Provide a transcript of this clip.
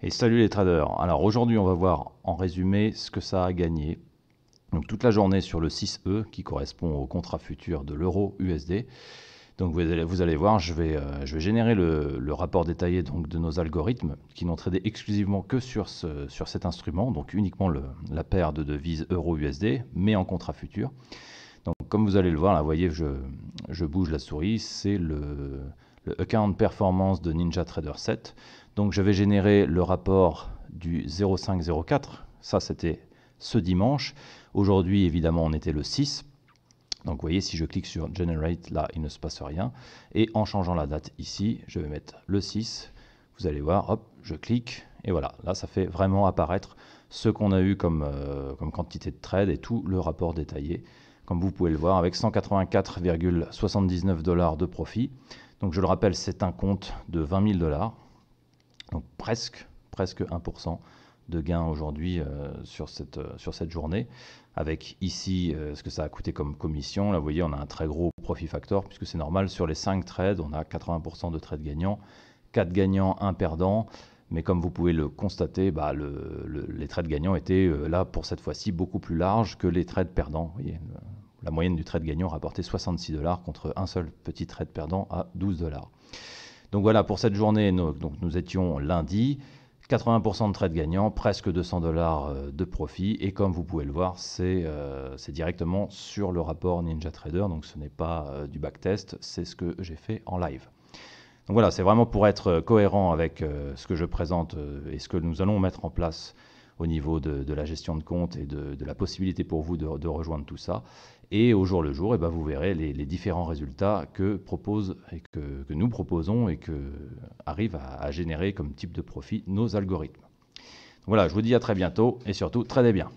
Et salut les traders. Alors aujourd'hui, on va voir en résumé ce que ça a gagné. Donc toute la journée sur le 6E qui correspond au contrat futur de l'euro USD. Donc vous allez voir, je vais générer le rapport détaillé donc, de nos algorithmes qui n'ont tradé exclusivement que sur cet instrument, donc uniquement la paire de devises euro-USD, mais en contrat futur. Donc comme vous allez le voir, là, vous voyez, je bouge la souris, c'est le account performance de NinjaTrader 7. Donc je vais générer le rapport du 0504, ça c'était ce dimanche. Aujourd'hui évidemment on était le 6. Donc vous voyez, si je clique sur Generate, là il ne se passe rien. Et en changeant la date ici, je vais mettre le 6. Vous allez voir, hop, je clique. Et voilà, là ça fait vraiment apparaître ce qu'on a eu comme quantité de trade et tout le rapport détaillé. Comme vous pouvez le voir, avec 184,79 $ de profit. Donc je le rappelle, c'est un compte de 20 000 $. Donc presque 1% de gain aujourd'hui sur cette journée. Avec ici ce que ça a coûté comme commission. Là, vous voyez, on a un très gros profit factor puisque c'est normal. Sur les 5 trades, on a 80% de trades gagnants, 4 gagnants, 1 perdant. Mais comme vous pouvez le constater, les trades gagnants étaient là pour cette fois-ci beaucoup plus larges que les trades perdants. Vous voyez, la moyenne du trade gagnant rapportait 66 $ contre un seul petit trade perdant à 12 $. Donc voilà, pour cette journée, nous étions lundi, 80% de trades gagnants, presque 200 $ de profit. Et comme vous pouvez le voir, c'est directement sur le rapport NinjaTrader. Donc ce n'est pas du backtest, c'est ce que j'ai fait en live. Donc voilà, c'est vraiment pour être cohérent avec ce que je présente et ce que nous allons mettre en place au niveau de la gestion de compte et de la possibilité pour vous de rejoindre tout ça. Et au jour le jour, vous verrez les différents résultats que propose et que nous proposons et que arrivent à générer comme type de profit nos algorithmes. Voilà, je vous dis à très bientôt et surtout, tradez bien.